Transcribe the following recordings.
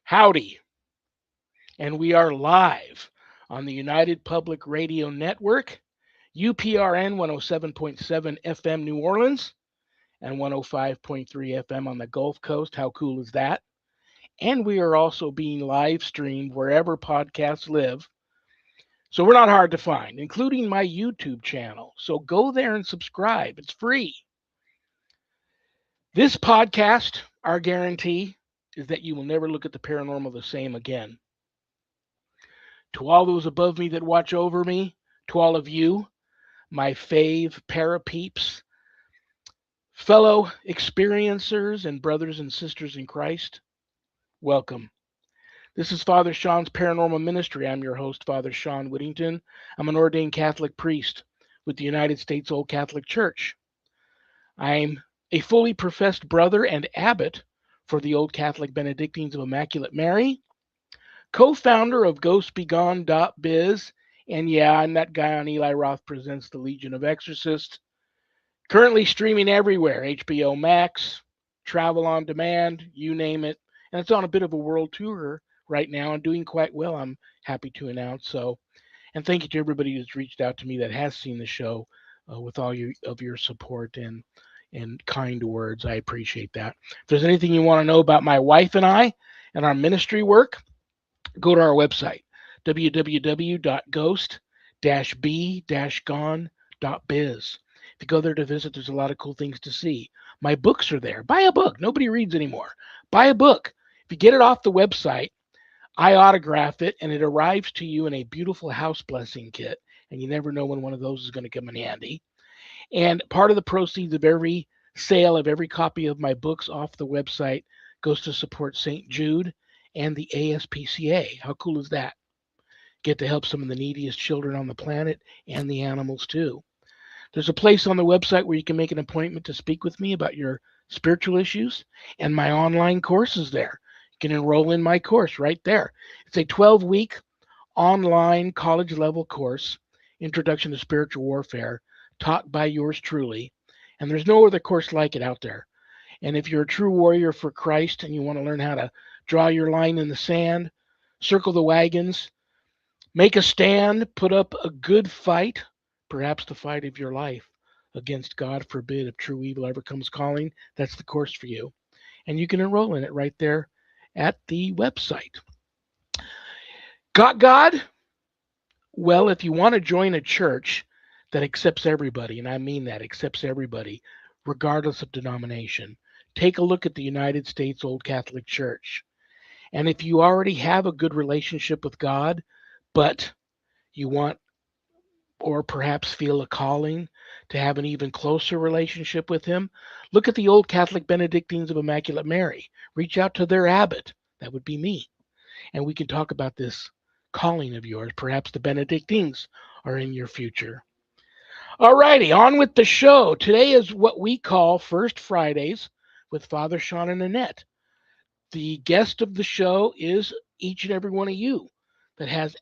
Howdy. And we are live on the United Public Radio Network, UPRN 107.7 FM New Orleans and 105.3 FM on the Gulf Coast. How cool is that? And we are also being live streamed wherever podcasts live. So we're not hard to find, including my YouTube channel. So go there and subscribe. It's free. This podcast, our guarantee, is that you will never look at the paranormal the same again. To all those above me that watch over me, to all of you, my fave parapeeps, fellow experiencers and brothers and sisters in Christ, welcome. This is Father Shawn's Paranormal Ministry. I'm your host, Father Shawn Whittington. I'm an ordained Catholic priest with the United States Old Catholic Church. I'm a fully professed brother and abbot for the Old Catholic Benedictines of Immaculate Mary, co-founder of GhostBegone.biz, and yeah, I'm that guy on Eli Roth Presents the Legion of Exorcists. Currently streaming everywhere, HBO Max, Travel on Demand, you name it. And it's on a bit of a world tour right now and doing quite well, I'm happy to announce. So, and thank you to everybody who's reached out to me that has seen the show with all of your support and kind words. I appreciate that. If there's anything you want to know about my wife and I and our ministry work, go to our website, www.ghost-b-gone.biz. If you go there to visit, there's a lot of cool things to see. My books are there. Buy a book. Nobody reads anymore. Buy a book. If you get it off the website, I autograph it, and it arrives to you in a beautiful house blessing kit. And you never know when one of those is going to come in handy. And part of the proceeds of every sale of every copy of my books off the website goes to support St. Jude and the ASPCA. How cool is that? Get to help some of the neediest children on the planet and the animals too. There's a place on the website where you can make an appointment to speak with me about your spiritual issues, and my online course is there. You can enroll in my course right there. It's a 12-week online college level course, Introduction to Spiritual Warfare, taught by yours truly. And there's no other course like it out there. And if you're a true warrior for Christ and you want to learn how to draw your line in the sand, circle the wagons, make a stand, put up a good fight, perhaps the fight of your life against, God forbid, if true evil ever comes calling, that's the course for you. And you can enroll in it right there at the website. Got God? Well, if you want to join a church that accepts everybody, and I mean that, accepts everybody, regardless of denomination, take a look at the United States Old Catholic Church. And if you already have a good relationship with God, but you want or perhaps feel a calling to have an even closer relationship with Him, look at the Old Catholic Benedictines of Immaculate Mary. Reach out to their abbot. That would be me. And we can talk about this calling of yours. Perhaps the Benedictines are in your future. All righty, on with the show. Today is what we call First Fridays with Father Shawn and Annette. The guest of the show is each and every one of you that has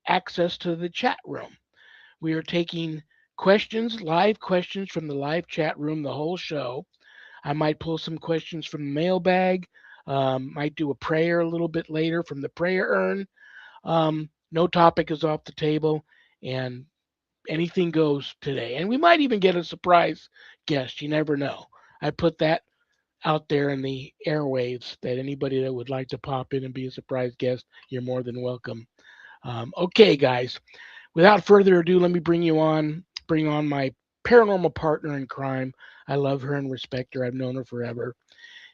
access to the chat room. We are taking questions, live questions from the live chat room the whole show. I might pull some questions from the mailbag, might do a prayer a little bit later from the prayer urn. No topic is off the table, and anything goes today. And we might even get a surprise guest. You never know. I put that out there in the airwaves that anybody that would like to pop in and be a surprise guest, you're more than welcome. Okay, guys. Without further ado, let me bring on my paranormal partner in crime. I love her and respect her. I've known her forever.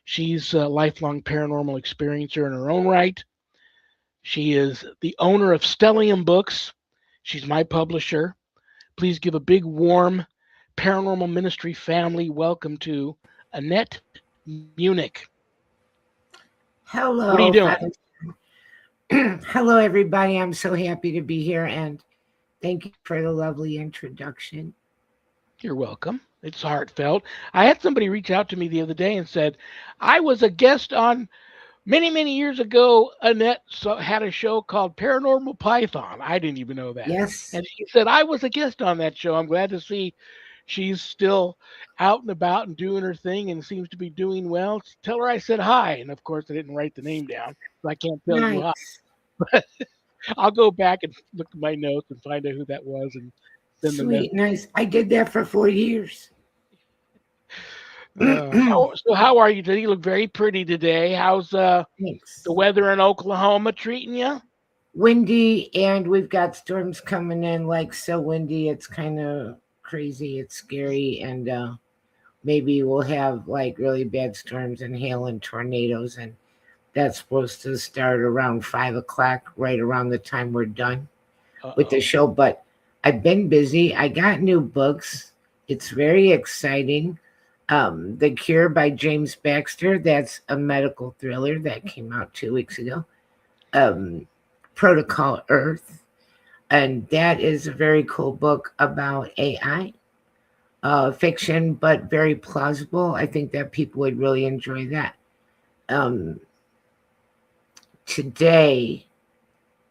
She's a lifelong paranormal experiencer in her own right. She is the owner of Stellium Books. She's my publisher. Please give a big, warm Paranormal Ministry family welcome to Annette Munich. Hello. What are you doing? Hello, everybody. I'm so happy to be here, and thank you for the lovely introduction. You're welcome. It's heartfelt. I had somebody reach out to me the other day and said, I was a guest on many, many years ago. Annette had a show called Paranormal Python. I didn't even know that. Yes. And she said, I was a guest on that show. I'm glad to see she's still out and about and doing her thing and seems to be doing well. Tell her I said hi. And of course, I didn't write the name down, so I can't tell you hi. Nice. I'll go back and look at my notes and find out who that was and send the message. Sweet. Nice. I did that for 4 years. So how are you today? You look very pretty today. How's the Thanks. weather in Oklahoma treating you? Windy, and we've got storms coming in, like so windy. It's kind of crazy. It's scary. And maybe we'll have like really bad storms and hail and tornadoes. And that's supposed to start around 5 o'clock, right around the time we're done Uh with the oh. show. But I've been busy. I got new books. It's very exciting. The Cure by James Baxter. That's a medical thriller that came out 2 weeks ago. Um, Protocol Earth, and that is a very cool book about AI. Fiction, but very plausible. I think that people would really enjoy that. Um, Today,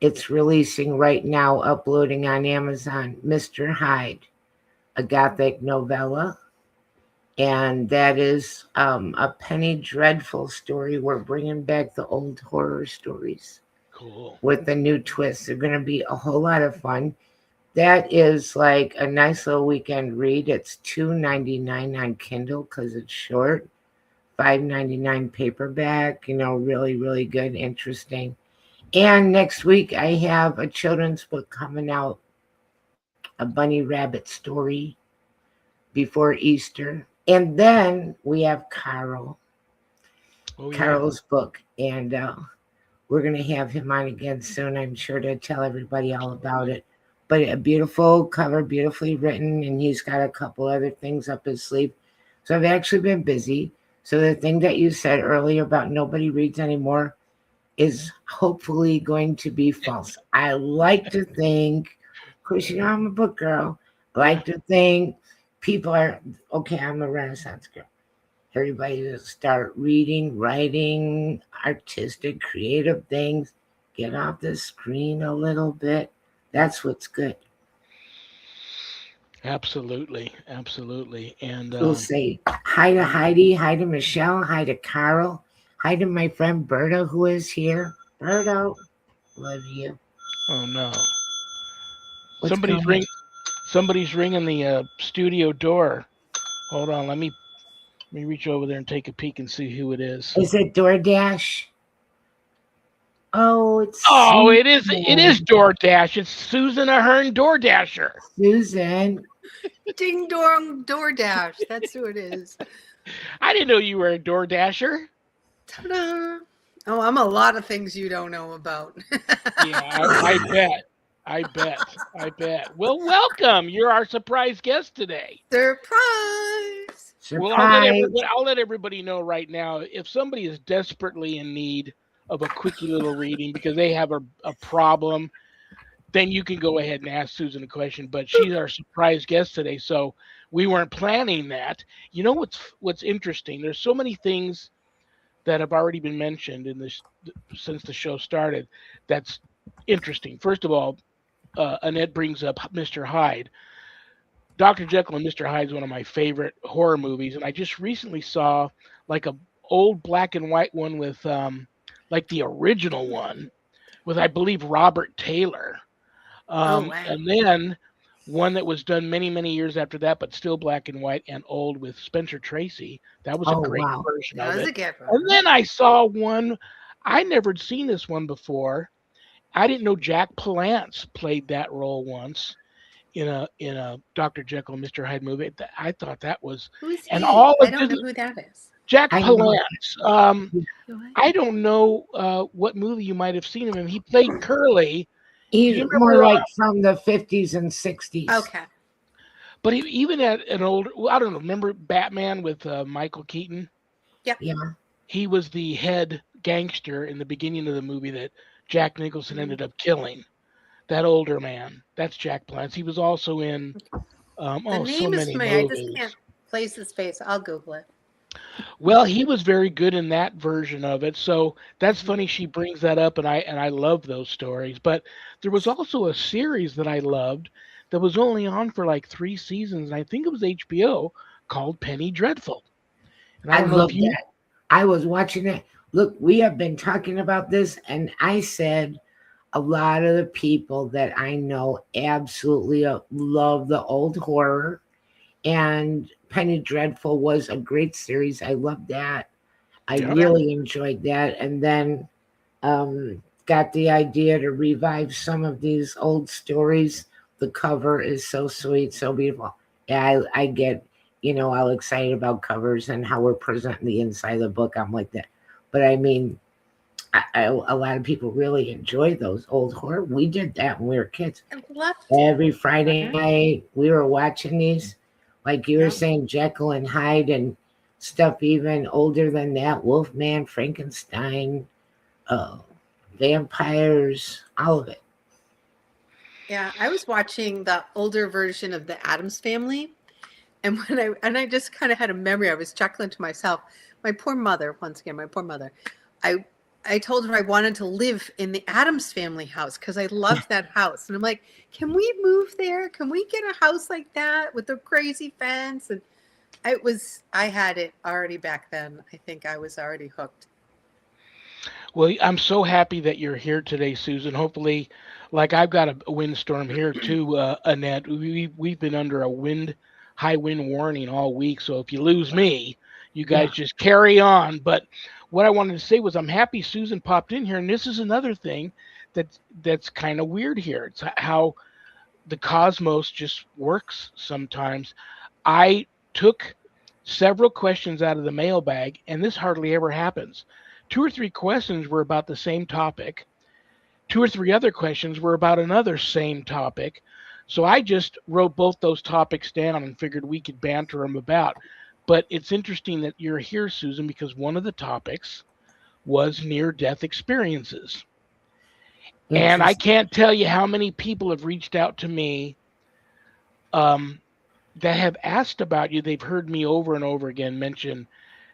it's releasing right now, uploading on Amazon, Mr. Hyde, a Gothic novella. And that is a Penny Dreadful story. We're bringing back the old horror stories Cool. with the new twists. They're going to be a whole lot of fun. That is like a nice little weekend read. It's $2.99 on Kindle because it's short. $5.99 paperback. Really, really good, interesting. And next week I have a children's book coming out, a bunny rabbit story before Easter. And then we have Oh yeah. Carol's book, and we're going to have him on again soon, I'm sure, to tell everybody all about it. But a beautiful cover, beautifully written, and he's got a couple other things up his sleeve. So I've actually been busy. So the thing that you said earlier about nobody reads anymore is hopefully going to be false. I like to think, of course, I'm a book girl. I Yeah. like to think people are, okay, I'm a Renaissance girl. Everybody to start reading, writing, artistic, creative things. Get off the screen a little bit. That's what's good. Absolutely. Absolutely. And We'll say hi to Heidi, hi to Michelle, hi to Carol, hi to my friend Berta who is here. Berta, love you. oh no. What's Somebody's going on? ring somebody's ringing the studio door. Hold on, let me reach over there and take a peek and see who it is. Is it DoorDash? Oh, it's Oh, it is Susan. DoorDash. It's Susan Ahern DoorDasher. Susan. Ding dong DoorDash. That's who it is. I didn't know you were a DoorDasher. Ta-da. Oh, I'm a lot of things you don't know about. Yeah, I bet. I bet. I bet. Well, welcome. You're our surprise guest today. Surprise! Well, Surprise. I'll let everybody know right now. If somebody is desperately in need of a quickie little reading because they have a problem, then you can go ahead and ask Susan a question. But she's our surprise guest today, so we weren't planning that. You know what's interesting? There's so many things that have already been mentioned in this since the show started. That's interesting. First of all, Annette brings up Mr. Hyde. Dr. Jekyll and Mr. Hyde is one of my favorite horror movies, and I just recently saw like a old black and white one with like the original one with I believe Robert Taylor. Oh, wow. And then one that was done many, many years after that, but still black and white and old with Spencer Tracy. That was a Oh, great wow. version That of was it. a good And one. then I saw one, I never seen this one before. I didn't know Jack Palance played that role once in a Dr. Jekyll and Mr. Hyde movie. I thought that was, Who's and he? all I of don't this know who that is. Jack I know. Palance. What? I don't know what movie you might have seen him in. He played Curly. Do He's you more remember? like from the 50s and 60s. Okay. But even at an older, well, I don't know. Remember Batman with Michael Keaton? Yep. Yeah. He was the head gangster in the beginning of the movie that Jack Nicholson Mm. ended up killing. That older man. That's Jack Palance. He was also in The so name is many familiar. I just can't movies. place his face. I'll Google it. Well, he was very good in that version of it. So that's Mhm. funny she brings that up, and I love those stories. But there was also a series that I loved that was only on for like 3 seasons, and I think it was HBO, called Penny Dreadful. And I I don't know if love you. that. I was watching it. Look, we have been talking about this, and I said a lot of the people that I know absolutely love the old horror. And Penny Dreadful was a great series. I loved that. I Yeah. Yep. really enjoyed that. And then got the idea to revive some of these old stories. The cover is so sweet, so beautiful. Yeah, I get, all excited about covers and how we're presenting the inside of the book. I'm like that. But I mean, a lot of people really enjoy those old horror. We did that when we were kids. I loved Every it. Friday Right? night, we were watching these, like you were Yeah. saying, Jekyll and Hyde and stuff even older than that. Wolfman, Frankenstein, uh, vampires, all of it. Yeah. I was watching the older version of the Addams Family. And I just kind of had a memory. I was chuckling to myself. My poor mother, once again, my poor mother. I I told her I wanted to live in the Addams Family house because I loved that house. And I'm like, can we move there? Can we get a house like that with a crazy fence? And I had it already back then. I think I was already hooked. Well, I'm so happy that you're here today, Susan. Hopefully, like I've got a windstorm here too, Annette. We've been under a high wind warning all week. So if you lose me, you Yeah. guys just carry on. But what I wanted to say was I'm happy Susan popped in here, and this is another thing that's kind of weird here. It's how the cosmos just works sometimes. I took several questions out of the mailbag, and this hardly ever happens. Two or three questions were about the same topic. Two or three other questions were about another same topic. So I just wrote both those topics down and figured we could banter them about. But it's interesting that you're here, Susan, because one of the topics was near death experiences. And I Interesting. can't tell you how many people have reached out to me um, that have asked about you. They've heard me over and over again mention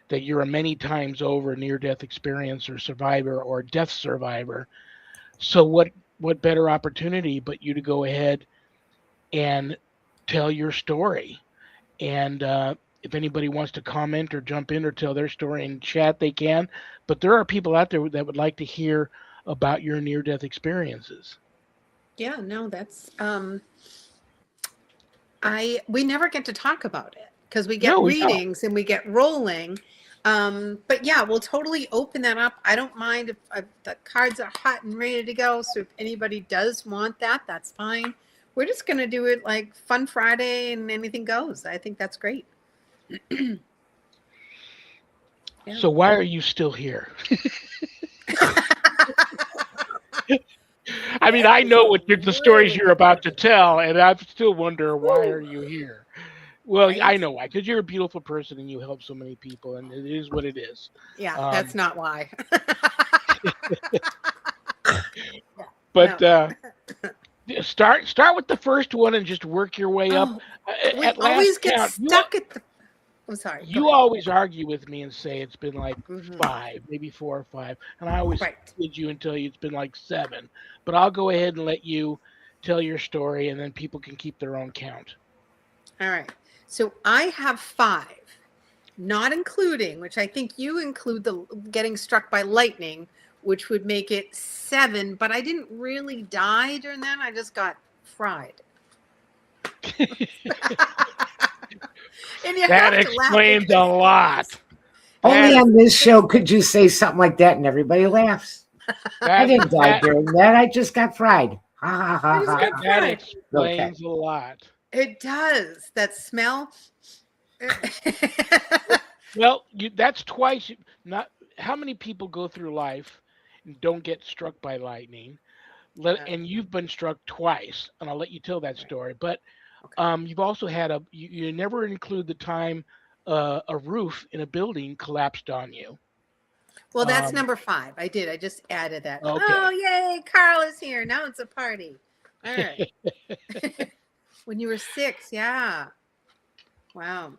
that you're a many times over near death experience or survivor or death survivor. So what better opportunity but you to go ahead and tell your story? And if anybody wants to comment or jump in or tell their story in chat, they can. But there are people out there that would like to hear about your near death experiences. Yeah, no, that's I we never get to talk about it because we get No, we don't. readings and we get rolling. But yeah, we'll totally open that up. I don't mind if the cards are hot and ready to go. So if anybody does want that, that's fine. We're just gonna do it like Fun Friday and anything goes. I think that's great. Yeah. So why are you still here? I mean, That I is know a what the stories really you're good about to question. tell, and I still wonder why Woo, are you here? Well, right? I know why, because you're a beautiful person and you help so many people, and it is what it is. Yeah, that's Um, not why. Yeah, but no. start with the first one and just work your way up. Oh, we At last always get count, stuck at the. I'm sorry. Go you ahead. always argue with me and say it's been like Hmm. five, maybe 4 or 5, and I always Right. kid you and tell you it's been like 7. But I'll go ahead and let you tell your story, and then people can keep their own count. All right. So I have 5, not including, which I think you include the getting struck by lightning, which would make it 7. But I didn't really die during that. I just got fried. And you That have to laugh explains a because it was. lot. Only That Yes. on this show could you say something like that and everybody laughs. I that didn't die that during that. I just got fried. Ha ha I ha just ha got ha. that fried. Okay. explains a lot. It does. That smell. Well, that's twice. Not how many people go through life and don't get struck by lightning. Yeah. And you've been struck twice, and I'll let you tell that Right. story. But Okay. you've also had you never include the time a roof in a building collapsed on you. Well, that's Um, number 5. I did. I just added that. Oh, okay. yay. Carl is here. Now it's a party. All right. When you were 6. Yeah. Wow.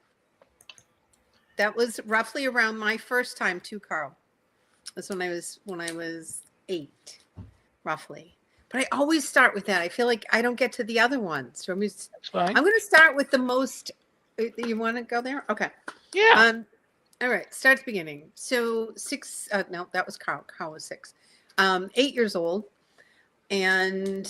That was roughly around my first time too, Carl. That's when I was 8, roughly. But I always start with that. I feel like I don't get to the other ones. So That's fine. I'm going to start with the most. You want to go there? Okay. Yeah. Um, all right. Start at the beginning. So six. No, that was Carl. Carl was 6. 8 years old, and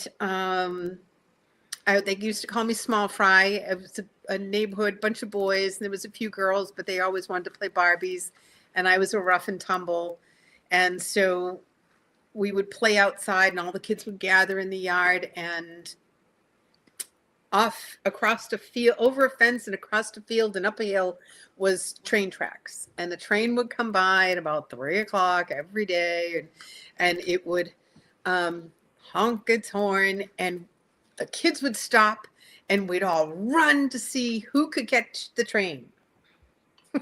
they used to call me Small Fry. It was a neighborhood, bunch of boys, and there was a few girls, but they always wanted to play Barbies, and I was a rough and tumble, and so we would play outside, and all the kids would gather in the yard, and off across the field, over a fence and across the field and up a hill was train tracks, and the train would come by at about 3 o'clock every day, and it would honk its horn, and the kids would stop, and we'd all run to see who could catch the train.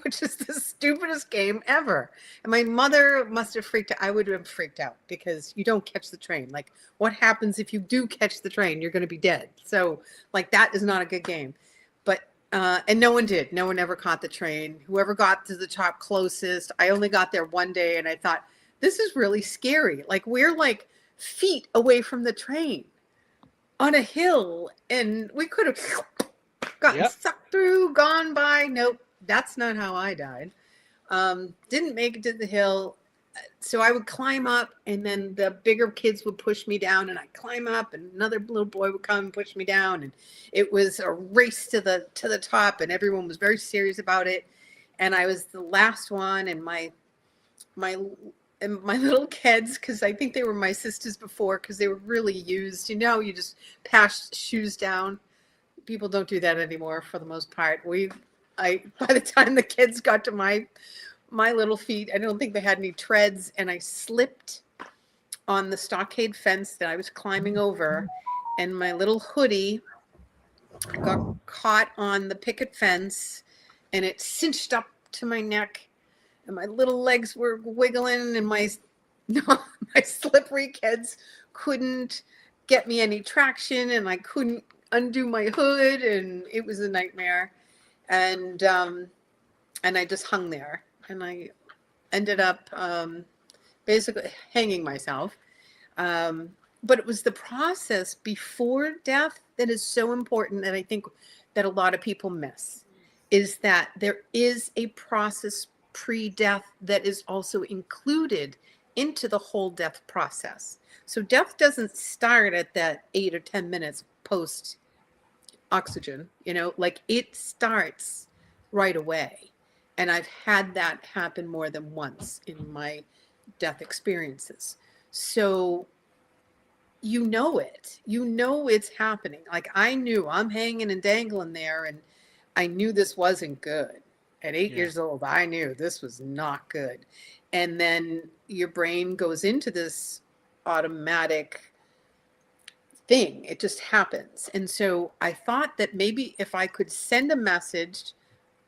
Which is the stupidest game ever. And my mother must have freaked out. I would have freaked out because you don't catch the train. Like, what happens if you do catch the train? You're going to be dead. So, like, that is not a good game. But, and no one did. No one ever caught the train. Whoever got to the top closest, I only got there one day, and I thought, this is really scary. Like, we're like feet away from the train on a hill, and we could have gotten sucked through, gone by. Nope. That's not how I died. Didn't make it to the hill. So I would climb up, and then the bigger kids would push me down, and I'd climb up, and another little boy would come and push me down. And it was a race to the top, and everyone was very serious about it. And I was the last one, and my little kids, because I think they were my sisters before, because they were really used. You know, you just pass shoes down. People don't do that anymore for the most part. By the time the kids got to my little feet, I don't think they had any treads, and I slipped on the stockade fence that I was climbing over, and my little hoodie got caught on the picket fence, and it cinched up to my neck, and my little legs were wiggling, and my slippery kids couldn't get me any traction, and I couldn't undo my hood, and it was a nightmare. And I just hung there, and I ended up basically hanging myself. But it was the process before death that is so important, that I think that a lot of people miss, is that there is a process pre-death that is also included into the whole death process. So death doesn't start at that 8 or 10 minutes post oxygen, like it starts right away. And I've had that happen more than once in my death experiences. So it's happening. Like, I knew I'm hanging and dangling there, and I knew this wasn't good. At 8 years old, I knew this was not good. And then your brain goes into this automatic thing. It just happens. And so I thought that maybe if I could send a message,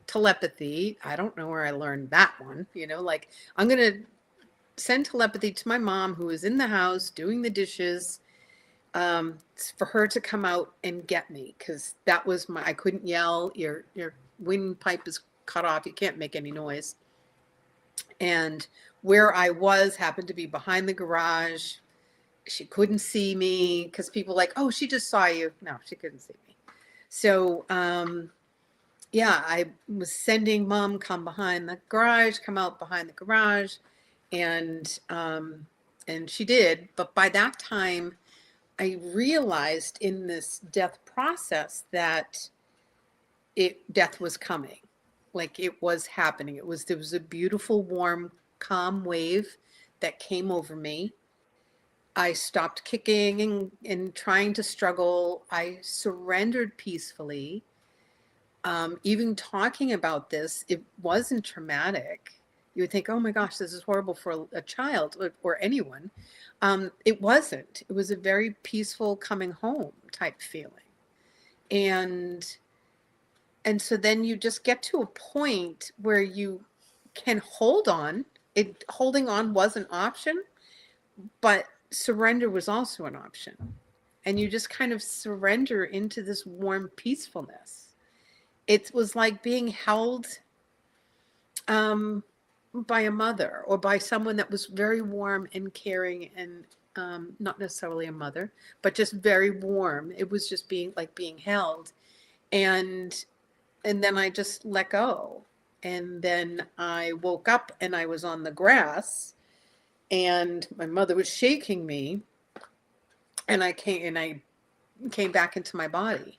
telepathy, I don't know where I learned that one, like, I'm going to send telepathy to my mom, who is in the house doing the dishes, for her to come out and get me, because that was I couldn't yell. Your windpipe is cut off. You can't make any noise. And where I was happened to be behind the garage. She couldn't see me, because people like, oh, she just saw you. No, she couldn't see me. So, I was sending Mom, come behind the garage, come out behind the garage. And she did. But by that time, I realized in this death process that death was coming. Like, it was happening. There was a beautiful, warm, calm wave that came over me. I stopped kicking and trying to struggle. I surrendered peacefully. Even talking about this, it wasn't traumatic. You would think, oh my gosh, this is horrible for a child or anyone. It wasn't. It was a very peaceful coming home type feeling. And so then you just get to a point where you can hold on. Holding on was an option, but surrender was also an option. And you just kind of surrender into this warm peacefulness. It was like being held by a mother, or by someone that was very warm and caring and not necessarily a mother, but just very warm. It was just being held. And then I just let go. And then I woke up and I was on the grass and my mother was shaking me, and I came back into my body.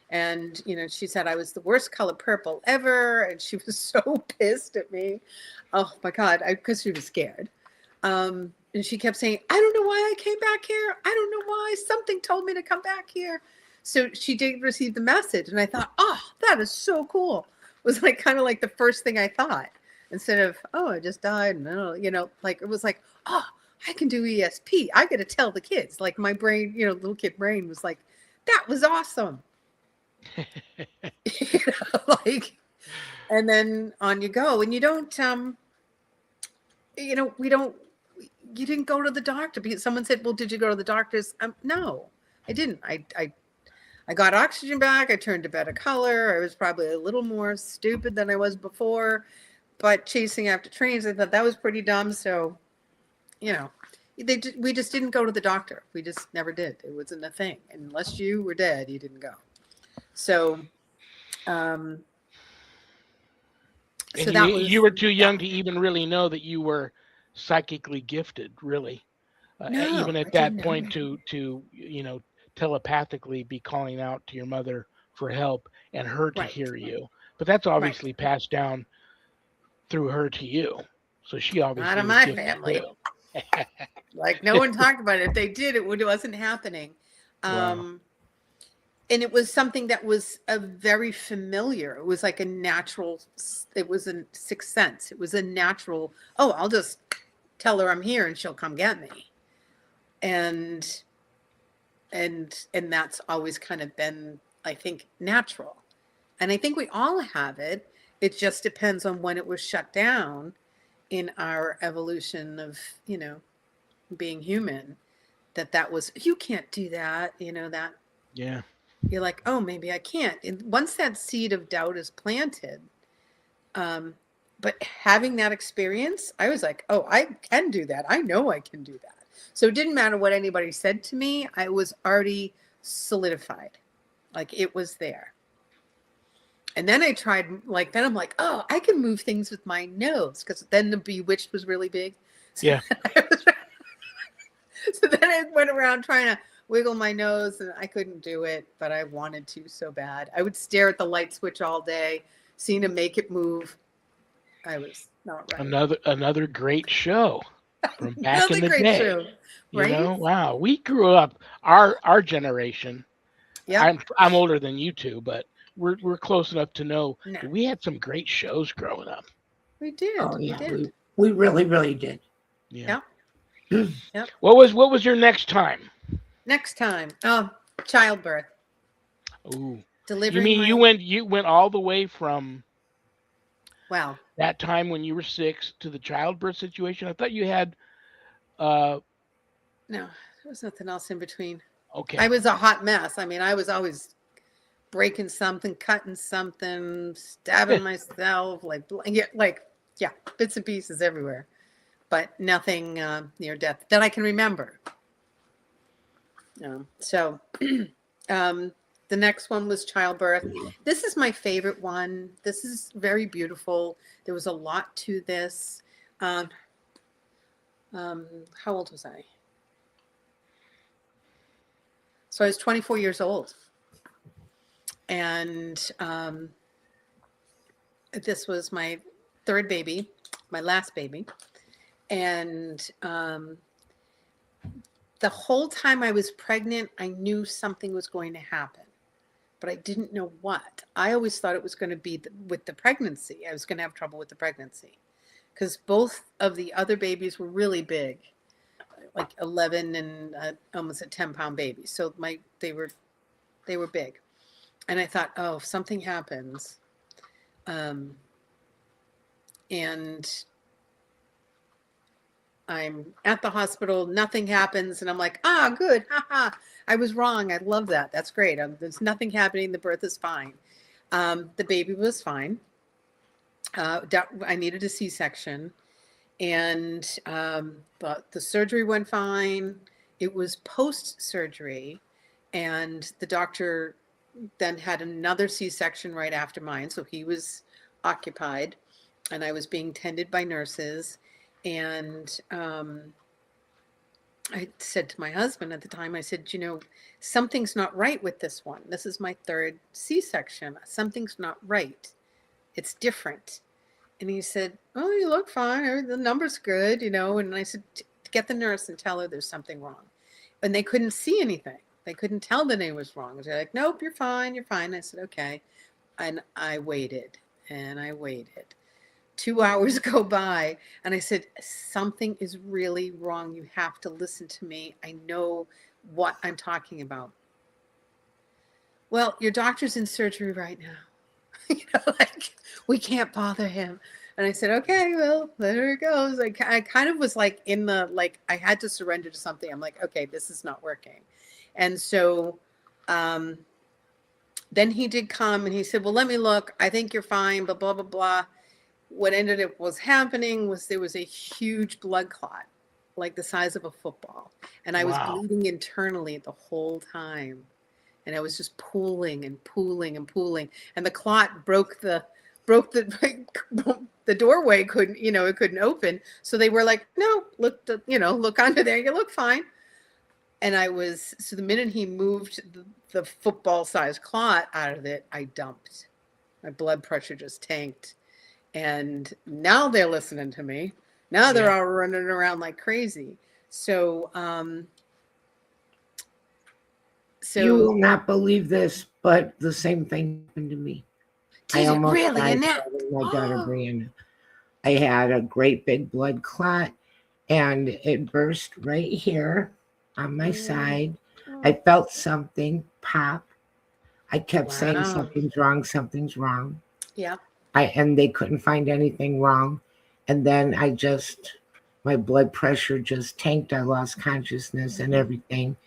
And she said I was the worst color purple ever, and she was so pissed at me. Oh my God, because she was scared. And she kept saying, I don't know why I came back here. I don't know why. Something told me to come back here. So she did receive the message. And I thought, oh, that is so cool. It was like kind of like the first thing I thought, instead of, oh, I just died. And, like it was like, oh, I can do ESP. I got to tell the kids. Like my brain, little kid brain was like, that was awesome. Like, and then on you go. And you don't, you didn't go to the doctor because someone said, well, did you go to the doctors? No, I didn't. I got oxygen back. I turned a better color. I was probably a little more stupid than I was before, but chasing after trains, I thought that was pretty dumb. So, we just didn't go to the doctor. We just never did. It wasn't a thing. Unless you were dead, you didn't go. So, and you were too young to even really know that you were psychically gifted, really. No, even I at that didn't point, know. to telepathically be calling out to your mother for help and her to Right, hear you. But that's right. obviously passed down through her to you. So she Not obviously in was my gifted family. too. Like no one talked about it. If they did, it wasn't happening. Wow. And it was something that was a very familiar. It was like a natural. It was a sixth sense. It was a natural. Oh, I'll just tell her I'm here and she'll come get me. And that's always kind of been, I think, natural. And I think we all have it. It just depends on when it was shut down in our evolution of, being human, that was, you can't do that, that Yeah. you're like, oh, maybe I can't. And once that seed of doubt is planted, but having that experience, I was like, oh, I can do that. I know I can do that. So it didn't matter what anybody said to me. I was already solidified. Like it was there. And then I tried, then I'm like, oh, I can move things with my nose. Because then the Bewitched was really big. So, Yeah. so then I went around trying to wiggle my nose and I couldn't do it, but I wanted to so bad. I would stare at the light switch all day, seeing to make it move. I was not right. Another great show from back in Another the great day. show, right? Wow. We grew up, our generation. Yep. I'm older than you two, but we're close enough to know No, that we had some great shows growing up. we did. Oh We yeah, did. we really, really did. Yeah. Yep. Yep. What was your next time? Next time, childbirth, Ooh. You delivering mean my, you went all the way from well, that time when you were 6 to the childbirth situation? I thought you had uh no, there was nothing else in between. I okay. was a hot mess. I mean, I was always breaking something, cutting something, stabbing myself, yeah, bits and pieces everywhere, but nothing near death that I can remember. So the next one was childbirth. This is my favorite one. This is very beautiful. There was a lot to this. Um, how old was I? So I was 24 years old. And this was my third baby, my last baby. And the whole time I was pregnant, I knew something was going to happen, but I didn't know what. I always thought it was going to be with the pregnancy. I was going to have trouble with the pregnancy because both of the other babies were really big, like 11 and almost a 10-pound baby. So they were big. And I thought, oh, if something happens, and I'm at the hospital, nothing happens, and I'm like, good, haha, I was wrong. I love that. That's great. There's nothing happening. The birth is fine. The baby was fine. I needed a C-section, and but the surgery went fine, it was post-surgery, and the doctor then had another C-section right after mine, so he was occupied, and I was being tended by nurses. And I said to my husband at the time, I said, something's not right with this one. This is my third C-section. Something's not right. It's different. And he said, oh, you look fine. The number's good, And I said, get the nurse and tell her there's something wrong. And they couldn't see anything. They couldn't tell that it was wrong. They're like, nope, you're fine. You're fine. I said, okay. And I waited and I waited. 2 hours go by, and I said, something is really wrong. You have to listen to me. I know what I'm talking about. Well, your doctor's in surgery right now. We can't bother him. And I said, okay, well, there it goes. I kind of was like I had to surrender to something. I'm like, okay, this is not working. And so then he did come and he said, well, let me look. I think you're fine, but blah, blah, blah. What ended up was happening was there was a huge blood clot, like the size of a football. And I was bleeding internally the whole time. And I was just pooling and pooling and pooling. And the clot broke the doorway couldn't, it couldn't open. So they were like, no, look under there. You look fine. And so the minute he moved the football sized clot out of it, I dumped. My blood pressure just tanked. And now they're listening to me. Now they're all running around like crazy. So, you will not believe this, but the same thing happened to me. I almost died my daughter Brianna. I had a great big blood clot, and it burst right here on my side. I felt something pop. I kept saying something's wrong, something's wrong. Yeah. And they couldn't find anything wrong. And then my blood pressure just tanked. I lost consciousness and everything.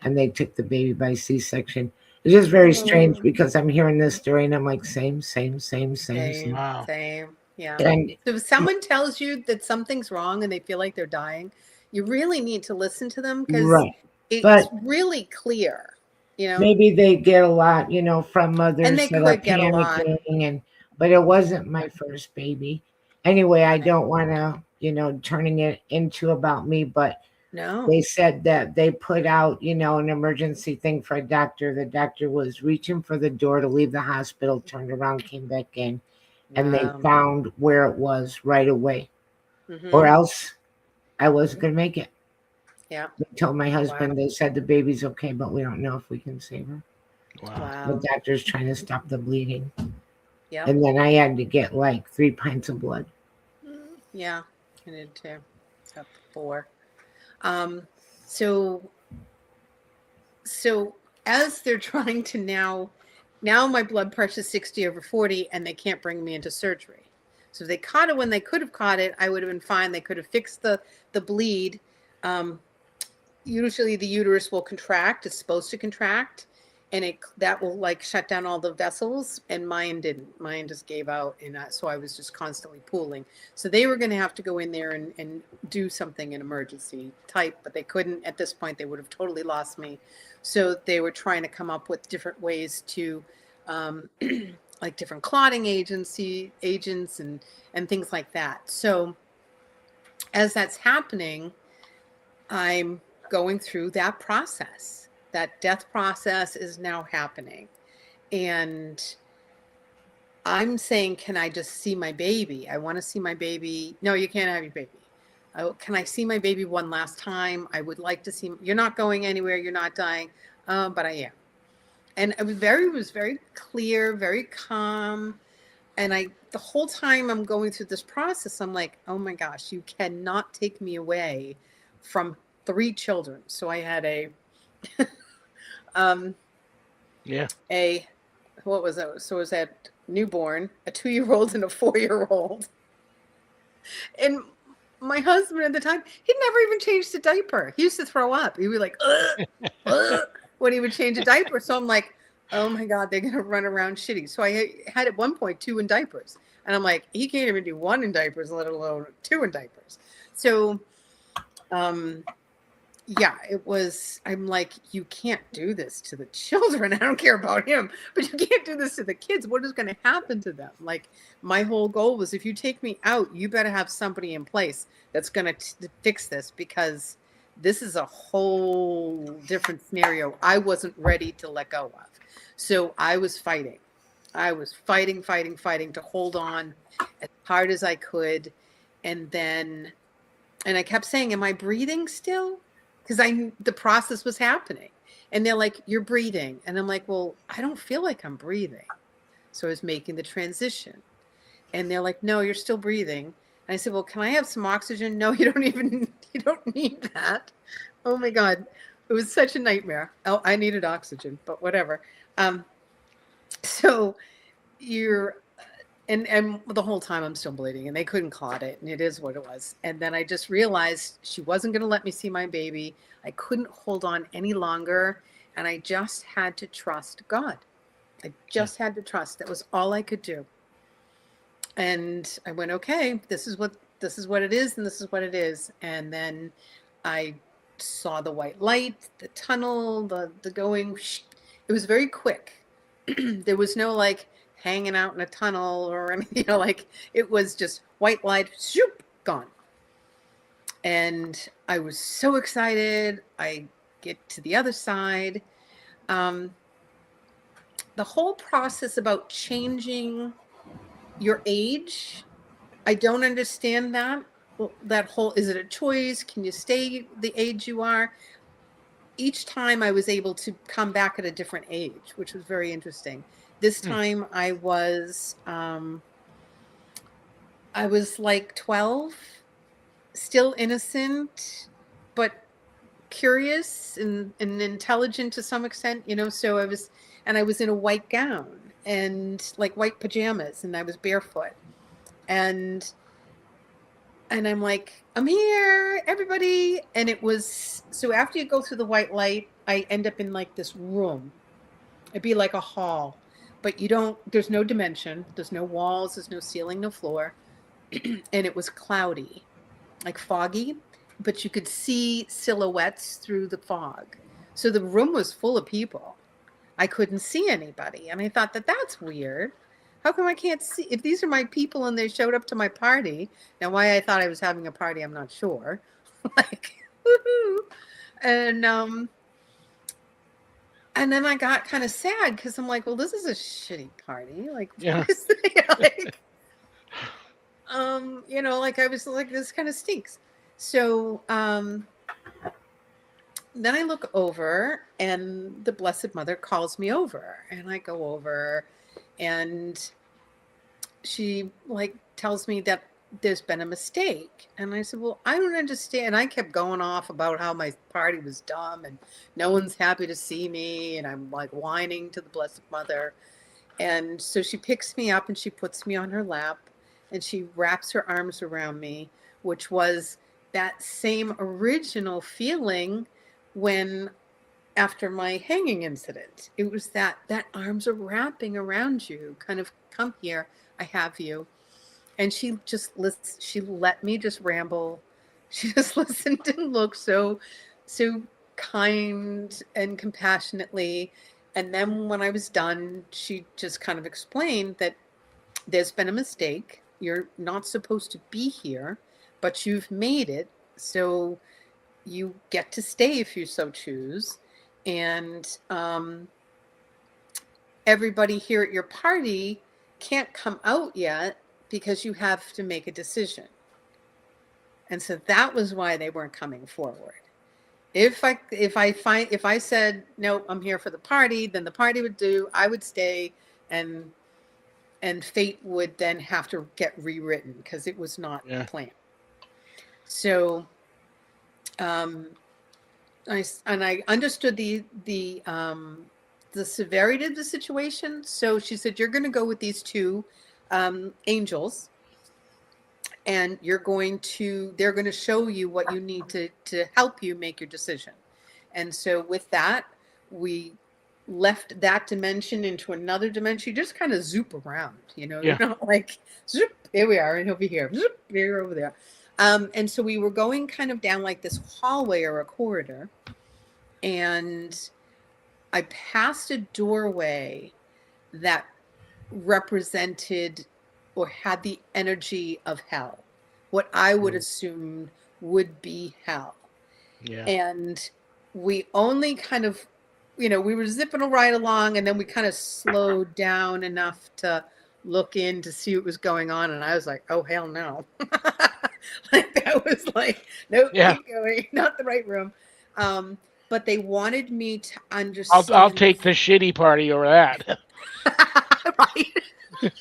And they took the baby by C-section. It's just very strange because I'm hearing this story and I'm like, same. Wow. Same. Yeah. And so if someone tells you that something's wrong and they feel like they're dying, you really need to listen to them because it's really clear. Maybe they get a lot, from mothers and they that are could get a lot. But it wasn't my first baby. Anyway, I don't want to, turning it into about me, but no. They said that they put out, an emergency thing for a doctor. The doctor was reaching for the door to leave the hospital, turned around, came back in, and they found where it was right away. Or else I wasn't going to make it. Yeah. They told my husband, they said the baby's okay, but we don't know if we can save her. Wow. The doctor's trying to stop the bleeding. Yeah. And then I had to get like 3 pints of blood. Yeah, I did too. Got 4. So as they're trying to now my blood pressure is 60/40 and they can't bring me into surgery. So if they caught it when they could have caught it, I would have been fine. They could have fixed the bleed. Usually the uterus will contract. It's supposed to contract. And that will like shut down all the vessels, and mine didn't. Mine just gave out, and so I was just constantly pooling. So they were going to have to go in there and do something in emergency type, but they couldn't. At this point, they would have totally lost me. So they were trying to come up with different ways to, like different clotting agents and things like that. So as that's happening, I'm going through that process. That death process is now happening. And I'm saying, can I just see my baby? I want to see my baby. No, you can't have your baby. Can I see my baby one last time? I would like to see. You're not going anywhere. You're not dying. But I am. And it was very clear, very calm. And the whole time I'm going through this process, I'm like, oh my gosh, you cannot take me away from 3 children. So I had what was that? So it was that newborn, a 2-year-old and a 4-year-old. And my husband at the time, he'd never even changed a diaper. He used to throw up. He'd be like, when he would change a diaper. So I'm like, oh my God, they're going to run around shitty. So I had at one point 2 in diapers. And I'm like, he can't even do 1 in diapers, let alone 2 in diapers. So, yeah, it was, I'm like, you can't do this to the children. I don't care about him, but you can't do this to the kids. What is going to happen to them? Like, my whole goal was, if you take me out, you better have somebody in place that's going to fix this, because this is a whole different scenario I wasn't ready to let go of. So I was fighting. I was fighting to hold on as hard as I could. And then, and I kept saying, am I breathing still? Because the process was happening. And they're like, you're breathing. And I'm like, well, I don't feel like I'm breathing. So I was making the transition. And they're like, no, you're still breathing. And I said, well, can I have some oxygen? No, you don't need that. Oh my God. It was such a nightmare. Oh, I needed oxygen, but whatever. So you're, and the whole time I'm still bleeding, and they couldn't clot it, and it is what it was. And then I just realized she wasn't going to let me see my baby. I couldn't hold on any longer, and I just had to trust God. I just had to trust. That was all I could do. And I went, okay, this is what it is, and this is what it is. And then I saw the white light, the tunnel, the going. It was very quick. There was no like hanging out in a tunnel or anything, like it was just white light, shoop, gone. And I was so excited. I get to the other side. The whole process about changing your age, I don't understand that. Well, that whole, is it a choice? Can you stay the age you are? Each time I was able to come back at a different age, which was very interesting. This time I was like 12, still innocent, but curious and intelligent to some extent, so I was in a white gown and like white pajamas, and I was barefoot. And I'm like, I'm here, everybody. And it was, so after you go through the white light, I end up in like this room. It'd be like a hall, but there's no dimension. There's no walls, there's no ceiling, no floor. And it was cloudy, like foggy, but you could see silhouettes through the fog. So the room was full of people. I couldn't see anybody. And I thought that's weird. How come I can't see? If these are my people and they showed up to my party, now why I thought I was having a party, I'm not sure. Like, woohoo. And then I got kind of sad because I'm like, well, this is a shitty party. Like, Yeah. like, like I was like, this kind of stinks. So then I look over and the Blessed Mother calls me over, and I go over, and she like tells me that there's been a mistake. And I said, well, I don't understand. And I kept going off about how my party was dumb and no one's happy to see me. And I'm like whining to the Blessed Mother. And so she picks me up and she puts me on her lap and she wraps her arms around me, which was that same original feeling when after my hanging incident. It was that arms are wrapping around you, kind of, come here, I have you. And she let me just ramble. She just listened and looked so kind and compassionately. And then when I was done, she just kind of explained that there's been a mistake. You're not supposed to be here, but you've made it. So you get to stay if you so choose. And everybody here at your party can't come out yet because you have to make a decision. And so that was why they weren't coming forward. If I said, no, I'm here for the party, then the party would do, I would stay, and fate would then have to get rewritten because it was not planned. So I understood the severity of the situation. So she said, you're going to go with these two angels, and they're going to show you what you need to help you make your decision. And so with that, we left that dimension into another dimension. You just kind of zoop around, you're not like, zoop, here we are, and over here, zoop, here, over there. And so we were going kind of down like this hallway or a corridor, and I passed a doorway that represented or had the energy of hell, what I would assume would be hell. Yeah. And we only kind of, we were zipping right along, and then we kind of slowed down enough to look in to see what was going on. And I was like, oh, hell no. Like that was like, nope, Yeah. keep going, not the right room. But they wanted me to I'll understand. take the shitty party over that. Right.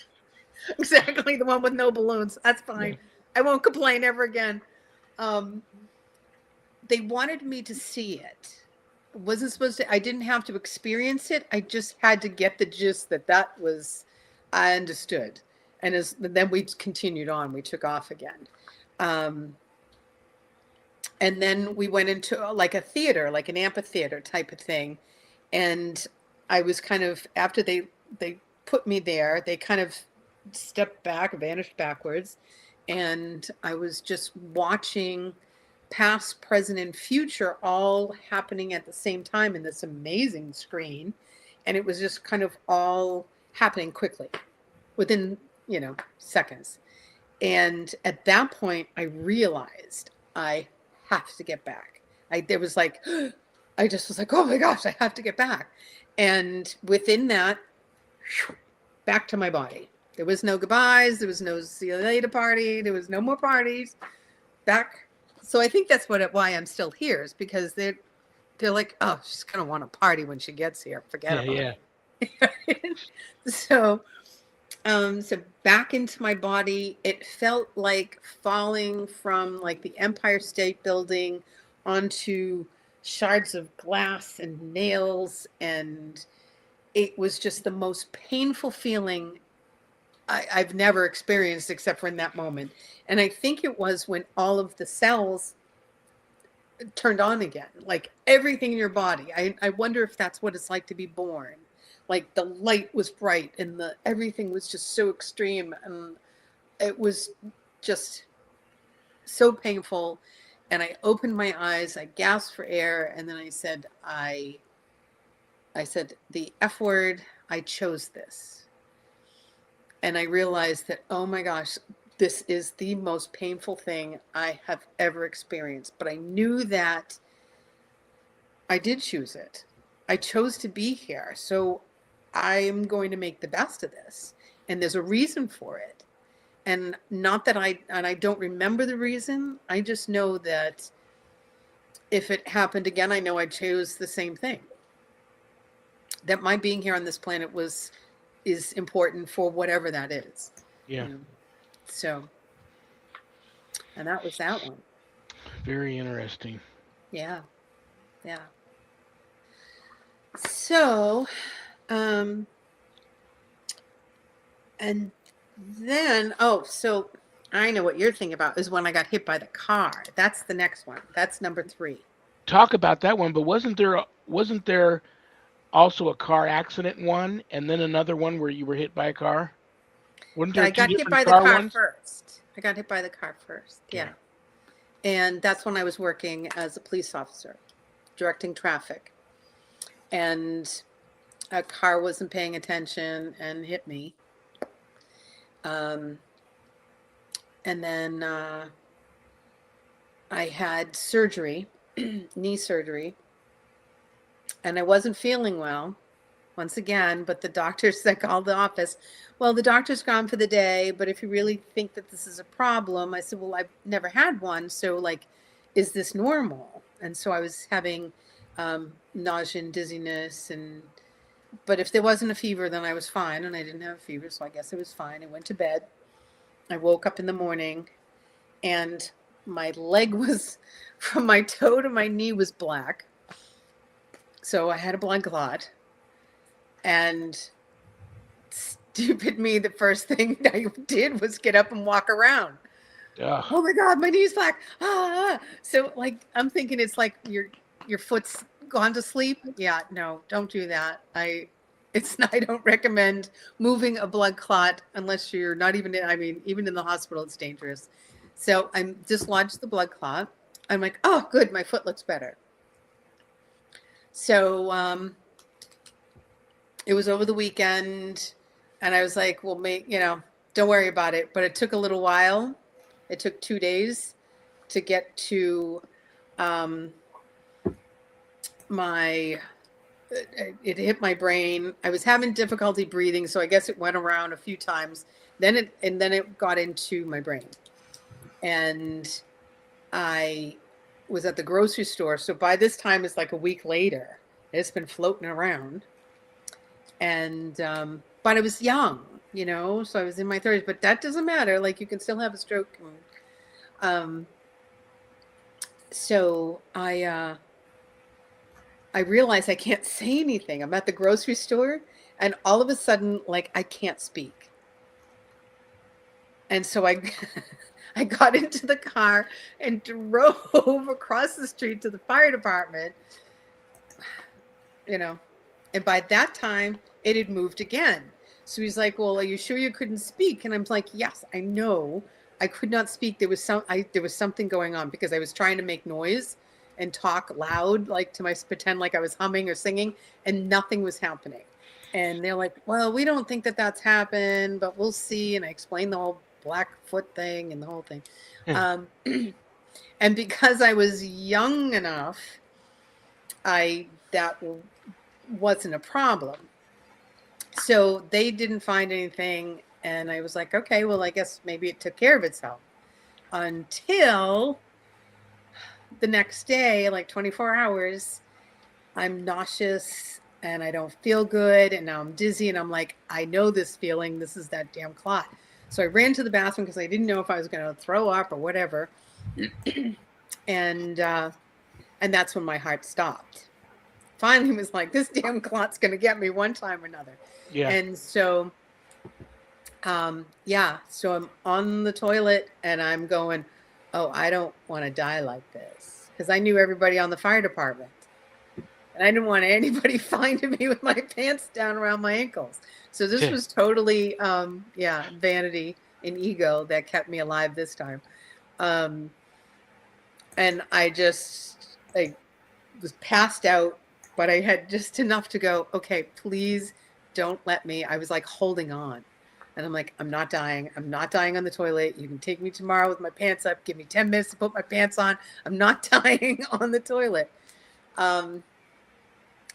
Exactly, the one with no balloons. That's fine. I won't complain ever again. Um, they wanted me to see it. Wasn't supposed to. I didn't have to experience it. I just had to get the gist that was. I understood, and then we continued on. We took off again, and then we went into like a theater, like an amphitheater type of thing, and I was kind of after they put me there. They kind of stepped back, vanished backwards, and I was just watching past, present, and future all happening at the same time in this amazing screen. And it was just kind of all happening quickly within, seconds. And at that point, I realized I have to get back. There was like, I just was like, oh my gosh, I have to get back. And within that, back to my body. There was no goodbyes. There was no see you later party. There was no more parties. Back. So I think that's why I'm still here, is because they're like, oh, she's gonna want to party when she gets here. Forget about it. So back into my body. It felt like falling from like the Empire State Building onto shards of glass and nails, and it was just the most painful feeling I've never experienced except for in that moment. And I think it was when all of the cells turned on again, like everything in your body. I wonder if that's what it's like to be born. Like the light was bright and everything was just so extreme, and it was just so painful. And I opened my eyes, I gasped for air, and then I said, I said the F word, I chose this. And I realized that, oh my gosh, this is the most painful thing I have ever experienced. But I knew that I did choose it. I chose to be here. So I'm going to make the best of this. And there's a reason for it. And not that I don't remember the reason. I just know that if it happened again, I know I chose the same thing. That my being here on this planet is important for whatever that is. Yeah. So, and that was that one. Very interesting. Yeah. Yeah. So, and then, so I know what you're thinking about is when I got hit by the car. That's the next one. That's number 3. Talk about that one, but wasn't there also a car accident one, and then another one where you were hit by a car? Wasn't there I two got hit different by the car car ones? first. I got hit by the car first. Yeah. And that's when I was working as a police officer, directing traffic. And a car wasn't paying attention and hit me. And then I had surgery, knee surgery, and I wasn't feeling well once again, but the doctors, I called the office. Well, the doctor's gone for the day, but if you really think that this is a problem, I said, well, I've never had one. So like, is this normal? And so I was having nausea and dizziness, but if there wasn't a fever, then I was fine, and I didn't have a fever. So I guess I was fine. I went to bed. I woke up in the morning, and my leg was, from my toe to my knee, was black. So I had a blood clot. And stupid me, the first thing I did was get up and walk around. Ugh. Oh my God, my knee's black. So like, I'm thinking it's like your foot's gone to sleep. Yeah, no, don't do that. I don't recommend moving a blood clot unless you're not even, even in the hospital, it's dangerous. So I'm dislodged the blood clot. I'm like, oh, good, my foot looks better. So it was over the weekend, and I was like, well, don't worry about it. But it took a little while. It took 2 days to get to um, my. It hit my brain. I was having difficulty breathing, so I guess it went around a few times. Then it got into my brain, and I was at the grocery store. So by this time, it's like a week later. It's been floating around, and but I was young, so I was in my 30s. But that doesn't matter. Like, you can still have a stroke. So I realized I can't say anything. I'm at the grocery store, and all of a sudden, like, I can't speak. And so I I got into the car and drove across the street to the fire department, and by that time it had moved again. So he's like, well, are you sure you couldn't speak? And I'm like, yes, I know I could not speak. There was something going on, because I was trying to make noise and talk loud, like pretend like I was humming or singing, and nothing was happening. And they're like, well, we don't think that that's happened, but we'll see. And I explained the whole Blackfoot thing and the whole thing. And because I was young enough, that wasn't a problem. So they didn't find anything. And I was like, okay, well, I guess maybe it took care of itself. Until the next day, like 24 hours, I'm nauseous and I don't feel good. And now I'm dizzy. And I'm like, I know this feeling. This is that damn clot. So I ran to the bathroom because I didn't know if I was going to throw up or whatever. And that's when my heart stopped. Finally, it was like, this damn clot's going to get me one time or another. Yeah. And so, so I'm on the toilet and I'm going, oh, I don't want to die like this. Because I knew everybody on the fire department. And I didn't want anybody finding me with my pants down around my ankles. So this was totally, vanity and ego that kept me alive this time. And I was passed out, but I had just enough to go, okay, please don't let me. I was like holding on. And I'm like, I'm not dying. I'm not dying on the toilet. You can take me tomorrow with my pants up. Give me 10 minutes to put my pants on. I'm not dying on the toilet. And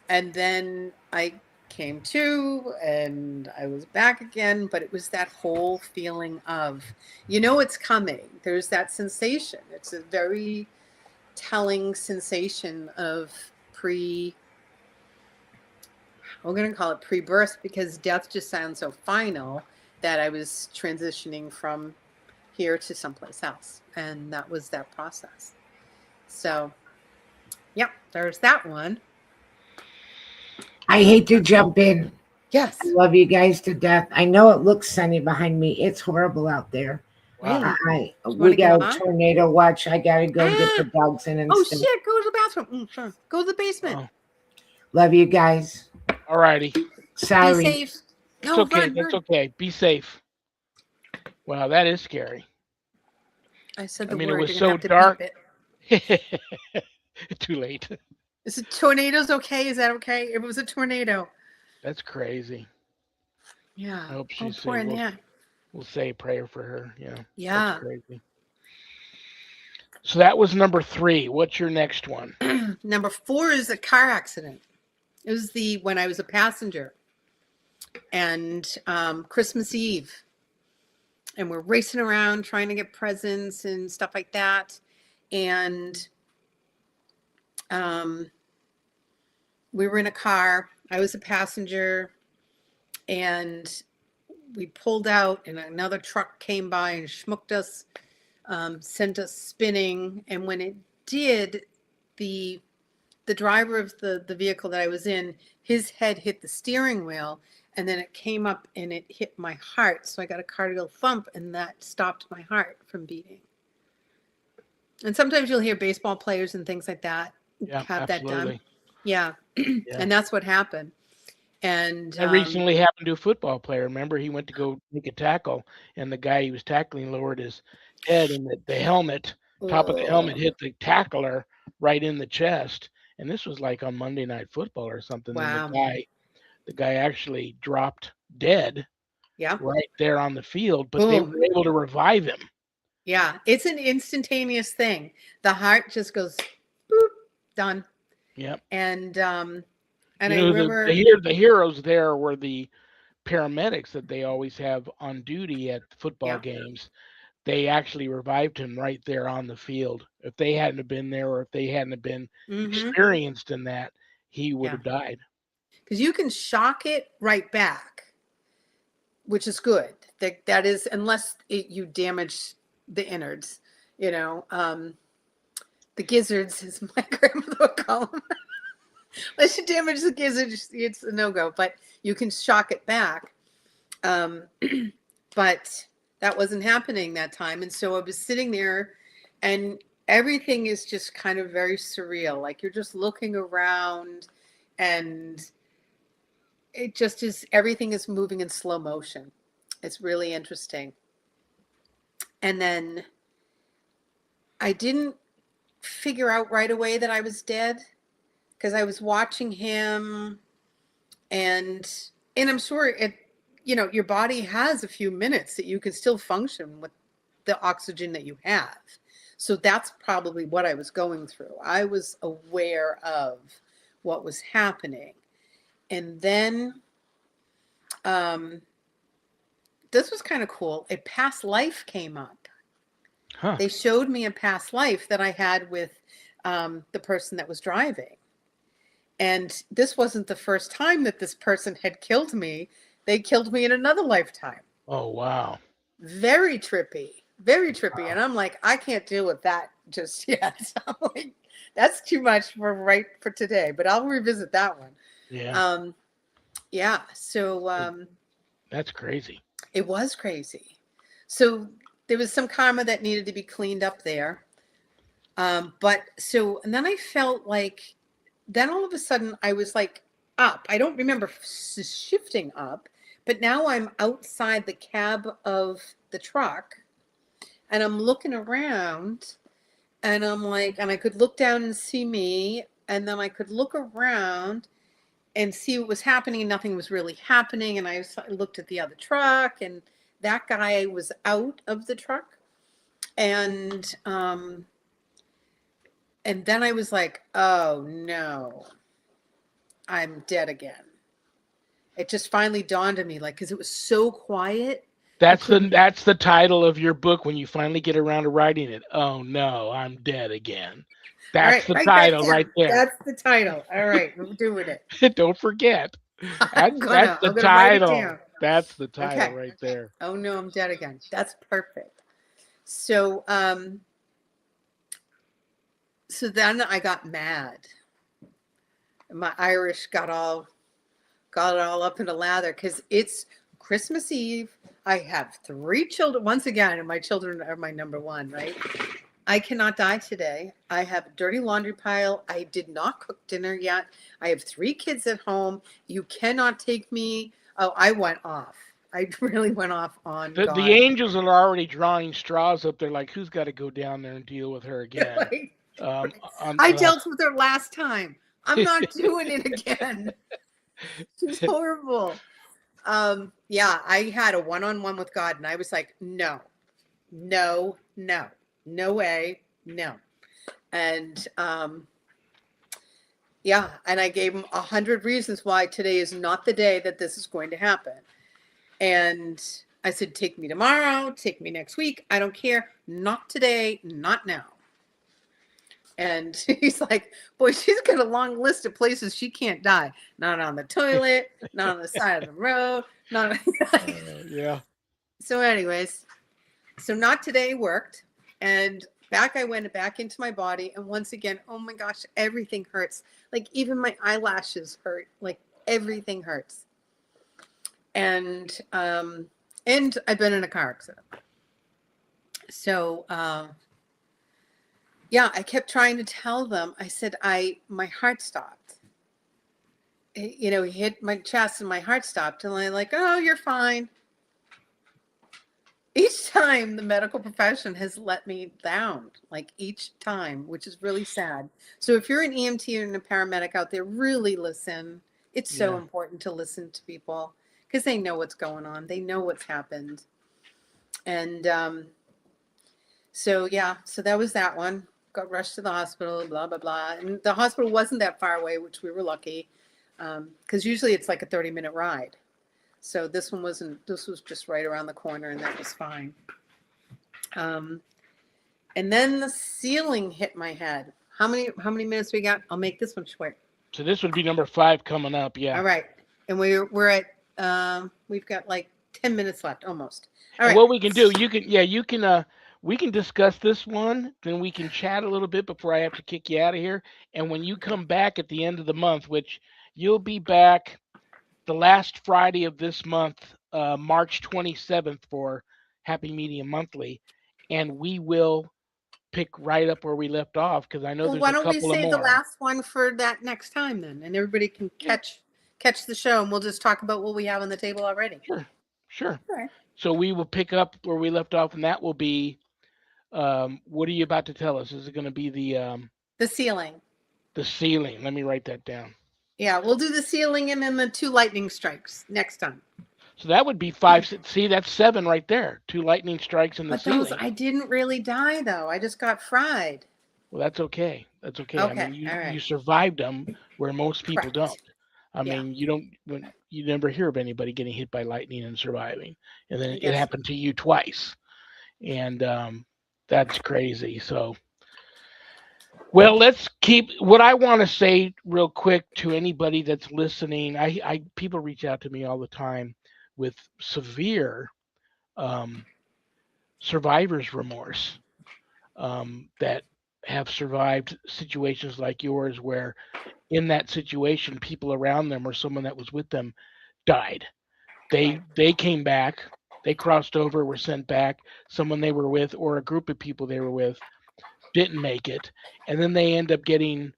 then I came to and I was back again, but it was that whole feeling of, it's coming. There's that sensation. It's a very telling sensation of we're going to call it pre-birth, because death just sounds so final, that I was transitioning from here to someplace else. And that was that process. So, yep, there's that one. I hate to jump in. Yes. I love you guys to death. I know it looks sunny behind me. It's horrible out there. Wow. We got a tornado watch. I got to go get the dogs in. Oh, shit. Go to the bathroom. Sure. Go to the basement. Oh. Love you guys. All righty. Sorry. Be safe. No, it's okay. That's okay. Be safe. Wow, that is scary. I said the word. It was so dark. Too late. Is it tornadoes okay? Is that okay? It was a tornado. That's crazy. Yeah. I hope she's safe. We'll say a prayer for her. Yeah. Yeah. That's crazy. So that was number 3. What's your next one? Number 4 is a car accident. It was when I was a passenger, and Christmas Eve, and we're racing around trying to get presents and stuff like that. And we were in a car. I was a passenger, and we pulled out, and another truck came by and schmucked us, sent us spinning. And when it did, the driver of the vehicle that I was in, his head hit the steering wheel, and then it came up and it hit my heart. So I got a cardiac thump, and that stopped my heart from beating. And sometimes you'll hear baseball players and things like that have that done. Yeah. And that's what happened. And that recently happened to a football player. Remember, he went to go make a tackle, and the guy he was tackling lowered his head, and the helmet, top of the helmet Oh, hit the tackler right in the chest. And this was like on Monday Night Football or something. And wow. the guy actually dropped dead Yeah. right there on the field, but they Boom. were able to revive him. Yeah. It's an instantaneous thing. The heart just goes boop, done. Yep. And You I know, remember, the heroes there were the paramedics that they always have on duty at football yeah. games. They actually revived him right there on the field. If they hadn't have been there, or if they hadn't have been Mm-hmm. experienced in that, he would Yeah. have died. Because you can shock it right back, which is good. That is, unless you damage the innards, you know, the gizzards, as my grandmother would call them. Unless you damage the gizzards, it's a no go. But you can shock it back. Um, but that wasn't happening that time, and so I was sitting there, and everything is just kind of very surreal. Like you're just looking around, and it just is. Everything is moving in slow motion. It's really interesting. And then I didn't figure out right away that I was dead because I was watching him, and I'm sure your body has a few minutes that you can still function with the oxygen that you have. So that's probably what I was going through. I was aware of what was happening. And then um, this was kind of cool. A past life came up. Huh. They showed me a past life that I had with the person that was driving. And this wasn't the first time that this person had killed me. They killed me in another lifetime. Oh, wow. Very trippy, very trippy. And I'm like, I can't deal with that just yet. So I'm like, that's too much for today, but I'll revisit that one. Yeah. Um, yeah. So That's crazy. it was crazy. So there was some karma that needed to be cleaned up there. And then I felt like, then all of a sudden I was like up. I don't remember shifting up, but now I'm outside the cab of the truck and I'm looking around and I'm like, and I could look down and see me. And then I could look around and see what was happening. Nothing was really happening. And I looked at the other truck and that guy was out of the truck. And then I was like, oh no, I'm dead again. It just finally dawned on me, like, because it was so quiet. I couldn't. That's the title of your book when you finally get around to writing it. Oh no, I'm dead again. All That's right, the write that title right down. there. That's the title. All right, we're doing it. Don't forget. I'm That's gonna. the I'm gonna write it title. down. That's the title Okay. right there. Oh no, I'm dead again. That's perfect. So, so then I got mad. My Irish got it all up in a lather because it's Christmas Eve. I have 3 children. Once again, and my children are my number one, right? I cannot die today. I have a dirty laundry pile. I did not cook dinner yet. I have 3 kids at home. You cannot take me. Oh, I went off. I really went off on The God. angels are already drawing straws up there, like who's got to go down there and deal with her again. Right? Um, on, I dealt with her last time. I'm uh, not doing it again. She's horrible. Yeah, I had a one-on-one with God and I was like, no, no, no, no way, no. And yeah, and I gave him 100 reasons why today is not the day that this is going to happen. And I said, take me tomorrow, take me next week. I don't care. Not today, not now. And he's like, boy, she's got a long list of places she can't die. Not on the toilet, not on the side of the road, not. yeah. So, anyways, so not today worked. And back I went back into my body. And once again, oh my gosh, everything hurts. Like even my eyelashes hurt. Like everything hurts. And I've been in a car accident. So yeah, I kept trying to tell them. I said, my heart stopped. He hit my chest and my heart stopped. And I'm like, oh, you're fine. each time the medical profession has let me down, like each time, which is really sad. So if you're an EMT and a paramedic out there, really listen. It's so Yeah. important to listen to people because they know what's going on. They know what's happened. And so yeah, so that was that one. Got rushed to the hospital, blah blah blah. And the hospital wasn't that far away, which we were lucky, because usually it's like a 30-minute ride. So this one wasn't. This was just right around the corner, and that was fine. Um, and then the ceiling hit my head. How many minutes we got? I'll make this one short. So this would be number 5 coming up. Yeah. All right, and we're at we've got like 10 minutes left, almost. All And right. what we can do, we can discuss this one, then we can chat a little bit before I have to kick you out of here. And when you come back at the end of the month, which you'll be back the last Friday of this month, March 27th for Happy Medium Monthly, and we will pick right up where we left off because I know Well, there's why a don't we couple of save the more. last one for that next time then, and everybody can Yeah, catch the show, and we'll just talk about what we have on the table already. sure, sure. All right. So we will pick up where we left off, and that will be what are you about to tell us? Is it going to be The ceiling. the ceiling? Let me write that down. Yeah, we'll do the ceiling and then the two lightning strikes next time. So that would be 5. See, that's 7 right there. 2 lightning strikes in the But those, ceiling. I didn't really die though. I just got fried. Well, that's okay. That's okay. I Okay. mean, All you right. survived them where most people don't. Correct. I Yeah. mean, you never hear of anybody getting hit by lightning and surviving, and I then it guess. happened to you twice, and that's crazy. So, well, let's keep. What I want to say real quick to anybody that's listening, I people reach out to me all the time with severe um, survivor's remorse that have survived situations like yours where in that situation people around them or someone that was with them died. Right. They came back, they crossed over, were sent back, someone they were with or a group of people they were with didn't make it, and then they end up getting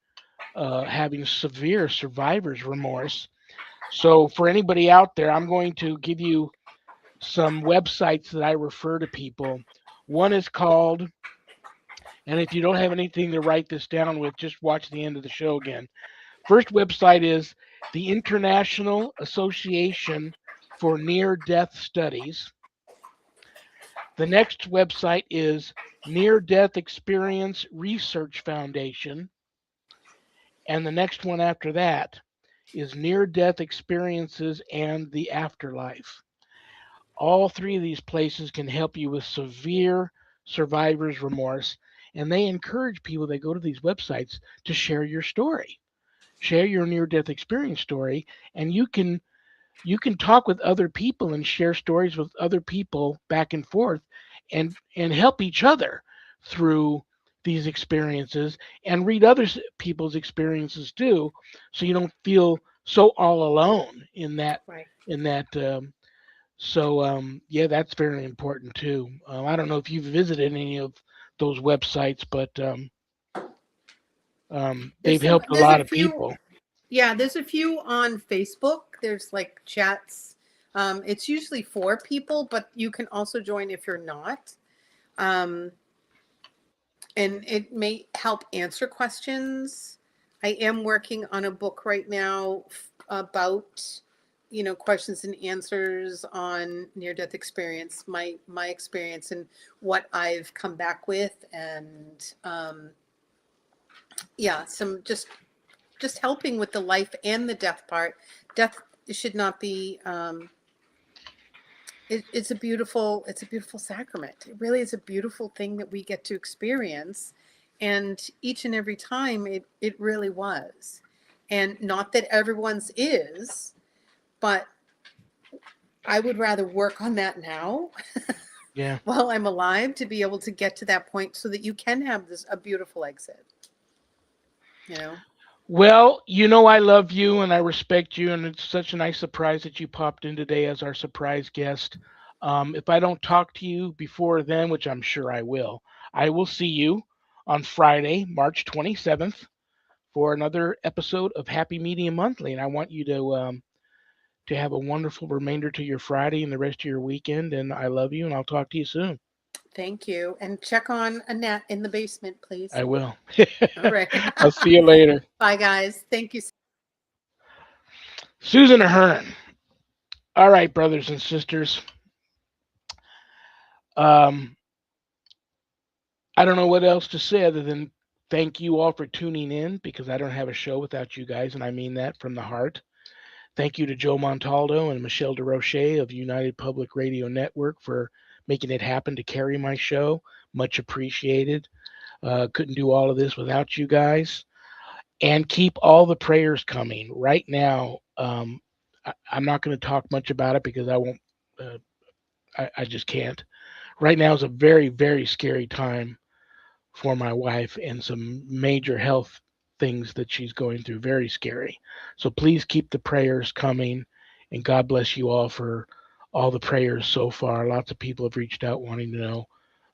having severe survivor's remorse. So for anybody out there, I'm going to give you some websites that I refer to people. One is called, and if you don't have anything to write this down with, just watch the end of the show again. First website is the International Association for Near Death Studies. The next website is Near Death Experience Research Foundation. And the next one after that is Near Death Experiences and the Afterlife. All 3 of these places can help you with severe survivor's remorse. And they encourage people that go to these websites to share your story, share your near death experience story, and you can talk with other people and share stories with other people back and forth and help each other through these experiences and read other people's experiences too, so you don't feel so all alone Right. in that so yeah, that's very important too. I don't know if you've visited any of those websites, but they've helped a There's a lot of few. people. Yeah, there's a few on Facebook. There's like chats. It's usually for people, but you can also join if you're not. Um, and it may help answer questions. I am working on a book right now about, questions and answers on near death experience, my experience and what I've come back with, and yeah, some just helping with the life and the death part. Death should not be. It's a beautiful sacrament. It really is a beautiful thing that we get to experience, and each and every time it really was, and not that everyone's is, but I would rather work on that now Yeah. while I'm alive to be able to get to that point so that you can have this a beautiful exit. You know. Well, I love you and I respect you, and it's such a nice surprise that you popped in today as our surprise guest. If I don't talk to you before then, which I'm sure I will see you on Friday, March 27th, for another episode of Happy Medium Monthly. And I want you to have a wonderful remainder to your Friday and the rest of your weekend. And I love you, and I'll talk to you soon. Thank you. And check on Annette in the basement, please. I will. All right. I'll see you later. Bye, guys. Thank you. Susan Ahern. All right, brothers and sisters. Um, I don't know what else to say other than thank you all for tuning in, because I don't have a show without you guys, and I mean that from the heart. Thank you to Joe Montaldo and Michelle DeRoche of United Public Radio Network for making it happen to carry my show. Much appreciated. Couldn't do all of this without you guys. And keep all the prayers coming. Right now, I'm not going to talk much about it because I won't. I just can't. Right now is a very, very scary time for my wife, and some major health things that she's going through. Very scary. So please keep the prayers coming, and God bless you all for all the prayers so far. Lots of people have reached out wanting to know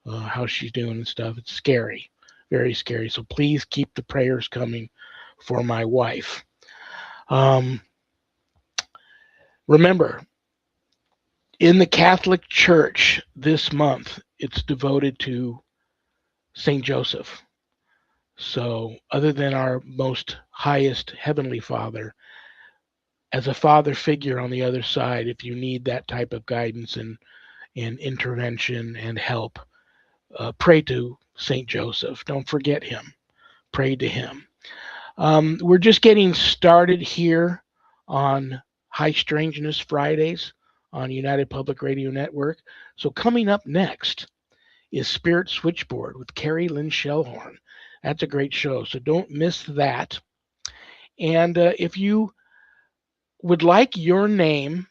how she's doing and stuff. It's scary, very scary. So please keep the prayers coming for my wife. Um, Remember, in the Catholic Church this month, it's devoted to Saint Joseph. So, other than our most highest heavenly Father, as a father figure on the other side, if you need that type of guidance and intervention and help, pray to Saint Joseph. Don't forget him. Pray to him. We're just getting started here on High Strangeness Fridays on United Public Radio Network. So, coming up next is Spirit Switchboard with Carrie Lynn Shellhorn. That's a great show, so don't miss that. And if you would like your name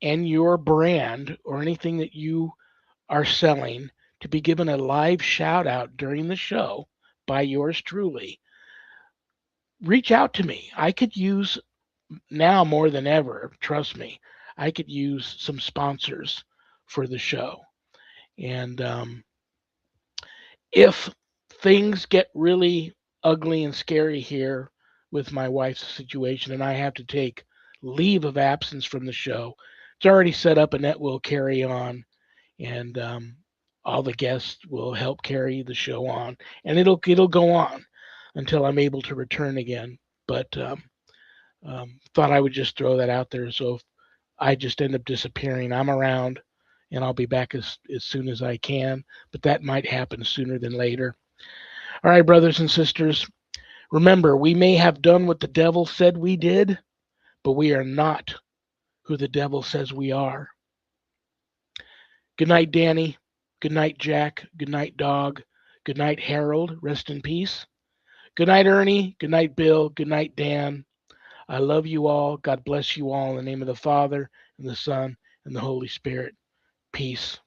and your brand or anything that you are selling to be given a live shout out during the show by yours truly, reach out to me. I could use, now more than ever, trust me, I could use some sponsors for the show. And if things get really ugly and scary here with my wife's situation and I have to take leave of absence from the show, it's already set up. Annette will carry on, and all the guests will help carry the show on, and it'll go on until I'm able to return again. But thought I would just throw that out there. So if I just end up disappearing, I'm around, and I'll be back as soon as I can. But that might happen sooner than later. All right, brothers and sisters, remember, we may have done what the devil said we did, but we are not who the devil says we are. Good night, Danny. Good night, Jack. Good night, Dog. Good night, Harold. Rest in peace. Good night, Ernie. Good night, Bill. Good night, Dan. I love you all. God bless you all in the name of the Father and the Son and the Holy Spirit. Peace.